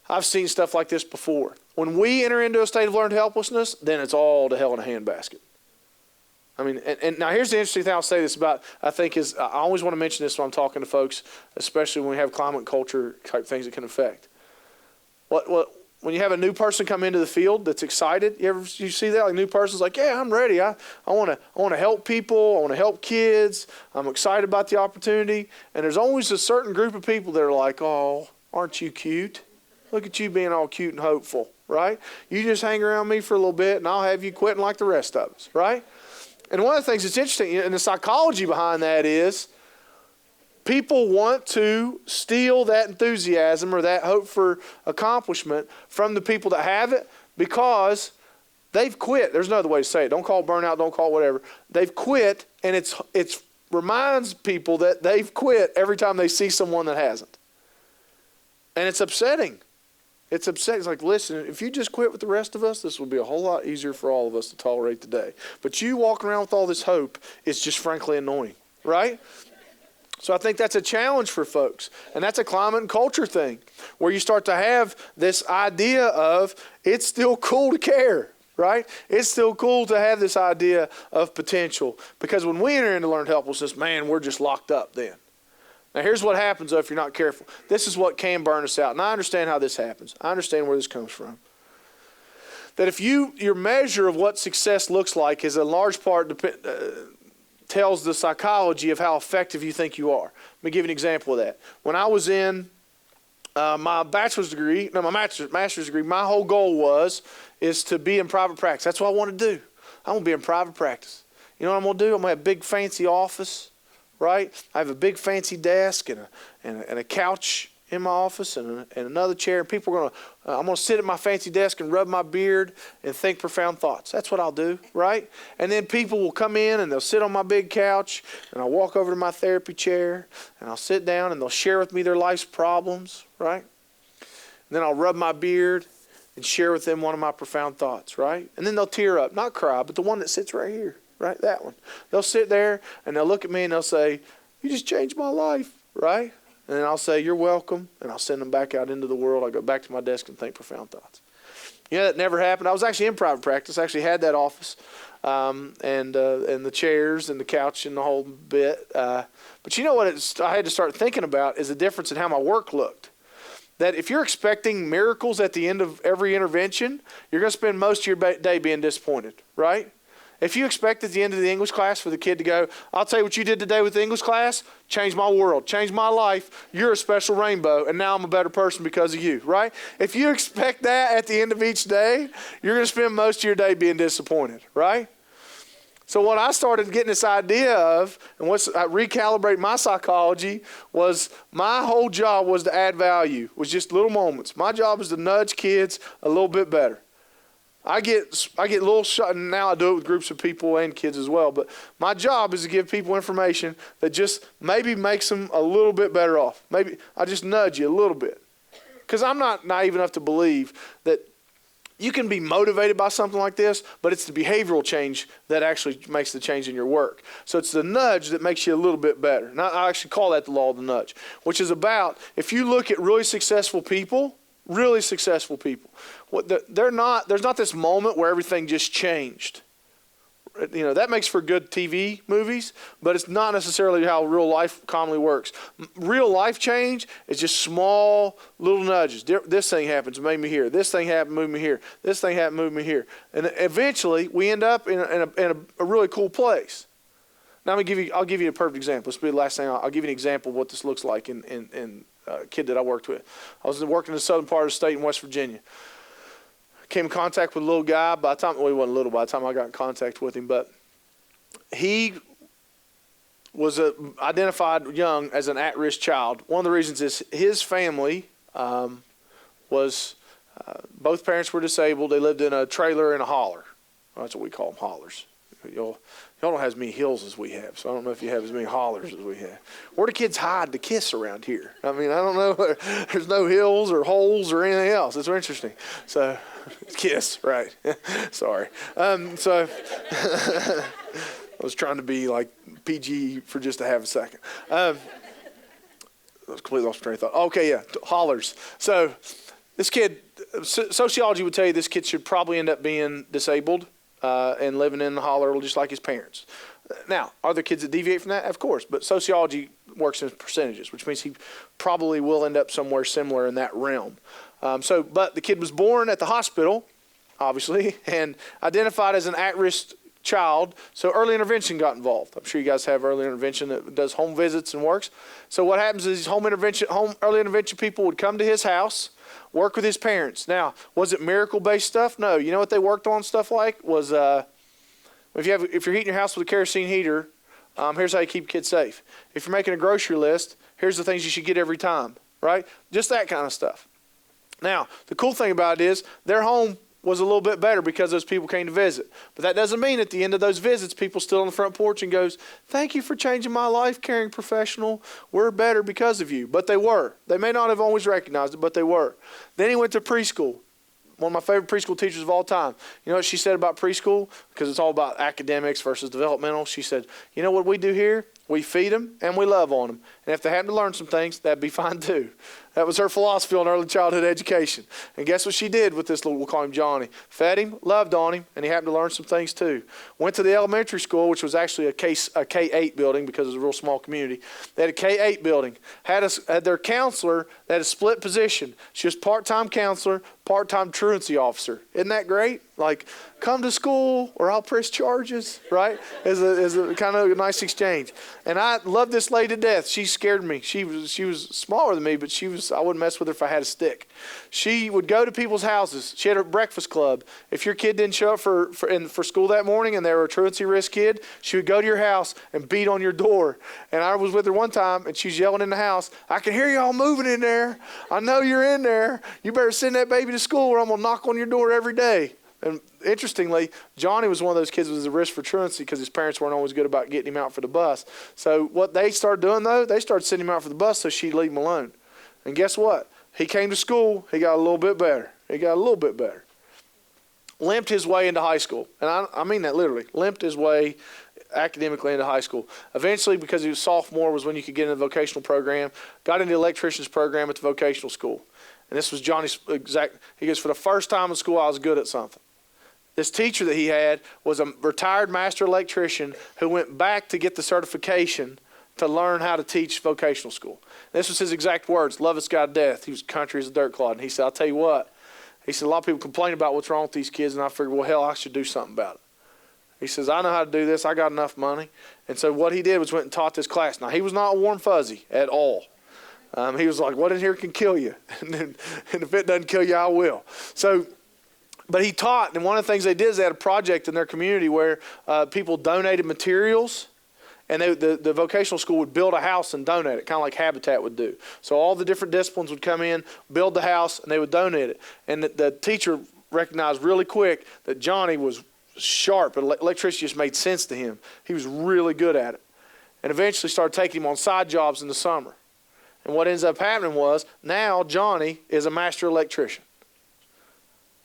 S1: I've seen stuff like this before. When we enter into a state of learned helplessness, then it's all to hell in a handbasket. I mean, and now here's the interesting thing I'll say this about, I think is, I always want to mention this when I'm talking to folks, especially when we have climate and culture type things that can affect. When you have a new person come into the field that's excited, you see that? Like a new person's like, yeah, I'm ready. I want to help people. I want to help kids. I'm excited about the opportunity. And there's always a certain group of people that are like, oh, aren't you cute? Look at you being all cute and hopeful, right? You just hang around me for a little bit and I'll have you quitting like the rest of us, right? And one of the things that's interesting, and the psychology behind that is people want to steal that enthusiasm or that hope for accomplishment from the people that have it because they've quit. There's no other way to say it. Don't call it burnout, don't call it whatever. They've quit, and it reminds people that they've quit every time they see someone that hasn't. And it's upsetting. It's upsetting. It's like, listen, if you just quit with the rest of us, this would be a whole lot easier for all of us to tolerate today. But you walking around with all this hope is just frankly annoying, right? So I think that's a challenge for folks. And that's a climate and culture thing where you start to have this idea of it's still cool to care, right? It's still cool to have this idea of potential. Because when we enter into learned helplessness, man, we're just locked up then. Now, here's what happens, though, if you're not careful. This is what can burn us out. And I understand how this happens. I understand where this comes from. That if your measure of what success looks like is a large part tells the psychology of how effective you think you are. Let me give you an example of that. When I was in my my master's degree, my whole goal is to be in private practice. That's what I want to do. I want to be in private practice. You know what I'm going to do? I'm going to have a big fancy office. Right? I have a big fancy desk and a couch in my office and another chair. And people are I'm going to sit at my fancy desk and rub my beard and think profound thoughts. That's what I'll do, right? And then people will come in and they'll sit on my big couch and I'll walk over to my therapy chair and I'll sit down and they'll share with me their life's problems, right? And then I'll rub my beard and share with them one of my profound thoughts, right? And then they'll tear up, not cry, but the one that sits right here. Right, that one. They'll sit there and they'll look at me and they'll say, you just changed my life, right? And then I'll say, you're welcome. And I'll send them back out into the world. I'll go back to my desk and think profound thoughts. You know, that never happened. I was actually in private practice. I actually had that office and the chairs and the couch and the whole bit. But you know what I had to start thinking about is the difference in how my work looked. That if you're expecting miracles at the end of every intervention, you're going to spend most of your day being disappointed, right? If you expect at the end of the English class for the kid to go, I'll tell you what you did today with the English class, changed my world, changed my life, you're a special rainbow, and now I'm a better person because of you, right? If you expect that at the end of each day, you're going to spend most of your day being disappointed, right? So what I started getting this idea of, and I recalibrate my psychology, was my whole job was to add value, was just little moments. My job is to nudge kids a little bit better. I get little shot, and now I do it with groups of people and kids as well. But my job is to give people information that just maybe makes them a little bit better off. Maybe I just nudge you a little bit, because I'm not naive enough to believe that you can be motivated by something like this, but it's the behavioral change that actually makes the change in your work. So it's the nudge that makes you a little bit better. And I actually call that the law of the nudge, which is about if you look at really successful people. There's not this moment where everything just changed. You know, that makes for good TV movies, but it's not necessarily how real life commonly works. Real life change is just small little nudges. This thing happens, made me here. This thing happened, moved me here. This thing happened, moved me here. And eventually we end up in a really cool place. Now I'll give you a perfect example. This will be the last thing. I'll give you an example of what this looks like in kid that I worked with. I was working in the southern part of the state in West Virginia. Came in contact with a little guy. By the time, well, he wasn't little by the time I got in contact with him, but he was identified young as an at-risk child. One of the reasons is his family was, both parents were disabled. They lived in a trailer in a holler. That's what we call them, hollers. Y'all don't have as many hills as we have, so I don't know if you have as many hollers as we have. Where do kids hide to kiss around here? I mean, I don't know. There's no hills or holes or anything else. It's interesting. So, kiss, right. Sorry. So, I was trying to be like PG for just a half a second. I was completely lost train of thought. Okay, yeah, hollers. So, this kid, sociology would tell you this kid should probably end up being disabled and living in the holler just like his parents. Now, are there kids that deviate from that? Of course, but sociology works in percentages, which means he probably will end up somewhere similar in that realm. But the kid was born at the hospital, obviously, and identified as an at-risk child, so early intervention got involved. I'm sure you guys have early intervention that does home visits and works. So what happens is early intervention people would come to his house, work with his parents. Now, was it miracle-based stuff? No. You know what they worked on stuff like? Was if you're heating your house with a kerosene heater, here's how you keep kids safe. If you're making a grocery list, here's the things you should get every time, right? Just that kind of stuff. Now, the cool thing about it is their home was a little bit better because those people came to visit. But that doesn't mean at the end of those visits, people stood on the front porch and goes, "Thank you for changing my life, caring professional. We're better because of you." But they were. They may not have always recognized it, but they were. Then he went to preschool. One of my favorite preschool teachers of all time. You know what she said about preschool? Because it's all about academics versus developmental. She said, "You know what we do here? We feed them and we love on them. And if they happen to learn some things, that'd be fine too." That was her philosophy on early childhood education. And guess what she did with this little, we'll call him Johnny? Fed him, loved on him, and he happened to learn some things too. Went to the elementary school, which was actually a K-8 building because it was a real small community. They had a K-8 building. Had their counselor that had a split position. She was part-time counselor, part-time truancy officer. Isn't that great? Like, come to school or I'll press charges, right? As a kind of a nice exchange. And I love this lady to death. She scared me. She was smaller than me, but I wouldn't mess with her if I had a stick. She would go to people's houses. She had a breakfast club. If your kid didn't show up for school that morning and they were a truancy risk kid, she would go to your house and beat on your door. And I was with her one time and she's yelling in the house, "I can hear y'all moving in there. I know you're in there. You better send that baby to school or I'm going to knock on your door every day." And interestingly, Johnny was one of those kids who was a risk for truancy because his parents weren't always good about getting him out for the bus. So what they started doing, though, they started sending him out for the bus so she'd leave him alone. And guess what? He came to school. He got a little bit better. Limped his way into high school. And I mean that literally. Limped his way academically into high school. Eventually, because he was sophomore, was when you could get into the vocational program. Got into the electrician's program at the vocational school. And this was Johnny's exact. He goes, "For the first time in school, I was good at something." This teacher that he had was a retired master electrician who went back to get the certification to learn how to teach vocational school. This was his exact words: "Love this guy to death. He was country as a dirt clod." And he said, "I'll tell you what." He said, "A lot of people complain about what's wrong with these kids, and I figured, well, hell, I should do something about it." He says, "I know how to do this. I got enough money." And so what he did was went and taught this class. Now, he was not a warm fuzzy at all. He was like, "What in here can kill you? And if it doesn't kill you, I will." But he taught, and one of the things they did is they had a project in their community where people donated materials, and the vocational school would build a house and donate it, kind of like Habitat would do. So all the different disciplines would come in, build the house, and they would donate it. And the teacher recognized really quick that Johnny was sharp, but electricity just made sense to him. He was really good at it. And eventually started taking him on side jobs in the summer. And what ends up happening was, now Johnny is a master electrician.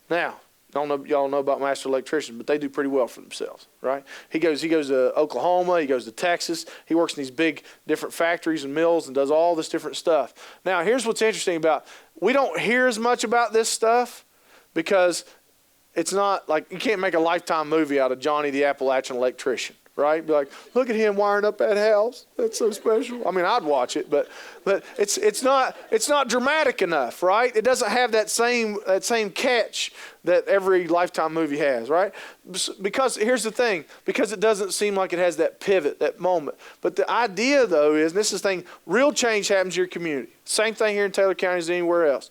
S1: Now, I don't know, y'all know about master electricians, but they do pretty well for themselves, right? He goes to Oklahoma, he goes to Texas, he works in these big different factories and mills and does all this different stuff. Now, here's what's interesting about, we don't hear as much about this stuff because it's not like, you can't make a Lifetime movie out of Johnny the Appalachian electrician, right? Be like, "Look at him wiring up that house. That's so special." I mean, I'd watch it, but it's not dramatic enough, right? It doesn't have that same catch that every Lifetime movie has, right? Because here's the thing, because it doesn't seem like it has that pivot, that moment. But the idea, though, is, and this is the thing, real change happens in your community. Same thing here in Taylor County as anywhere else.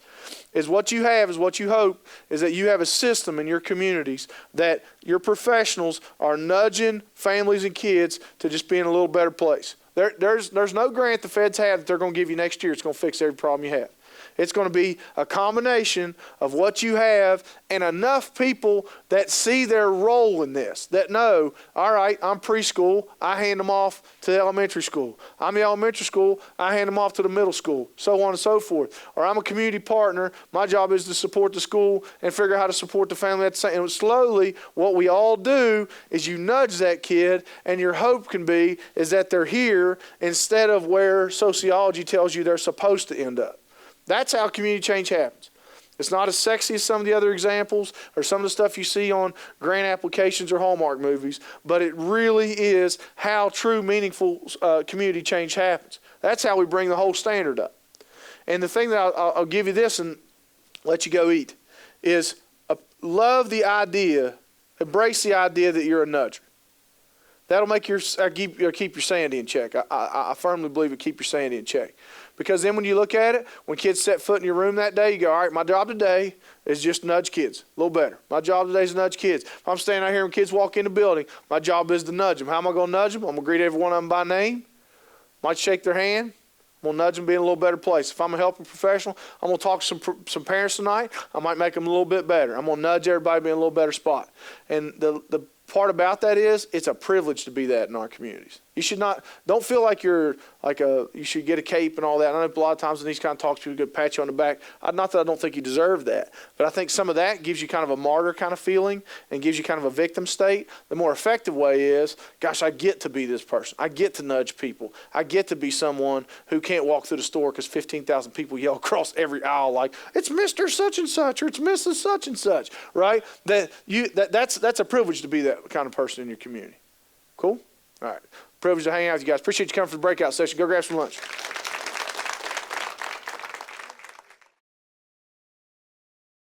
S1: Is what you have, is what you hope, is that you have a system in your communities that your professionals are nudging families and kids to just be in a little better place. There's no grant the feds have that they're going to give you next year. It's going to fix every problem you have. It's going to be a combination of what you have and enough people that see their role in this, that know, all right, I'm preschool, I hand them off to the elementary school. I'm the elementary school, I hand them off to the middle school, so on and so forth. Or I'm a community partner, my job is to support the school and figure out how to support the family at the same. And slowly, what we all do is you nudge that kid, and your hope can be is that they're here instead of where sociology tells you they're supposed to end up. That's how community change happens. It's not as sexy as some of the other examples or some of the stuff you see on grant applications or Hallmark movies, but it really is how true, meaningful community change happens. That's how we bring the whole standard up. And the thing that I'll give you this and let you go eat is love the idea, embrace the idea that you're a nudger. That'll make keep your sanity in check. I firmly believe it keep your sanity in check. Because then when you look at it, when kids set foot in your room that day, you go, all right, my job today is just to nudge kids a little better. My job today is to nudge kids. If I'm standing out here and kids walk in the building, my job is to nudge them. How am I going to nudge them? I'm going to greet every one of them by name. Might shake their hand. I'm going to nudge them to be in a little better place. If I'm a helping professional, I'm going to talk to some parents tonight. I might make them a little bit better. I'm going to nudge everybody to be in a little better spot. And the part about that is it's a privilege to be that in our communities. You should don't feel like you're you should get a cape and all that. I know a lot of times in these kind of talks, people could pat you on the back. Not that I don't think you deserve that, but I think some of that gives you kind of a martyr kind of feeling and gives you kind of a victim state. The more effective way is, gosh, I get to be this person. I get to nudge people. I get to be someone who can't walk through the store because 15,000 people yell across every aisle like, it's Mr. Such and Such or it's Mrs. Such and Such, right? That's a privilege to be that kind of person in your community. Cool? All right. Privilege to hang out with you guys. Appreciate you coming for the breakout session. Go grab some lunch.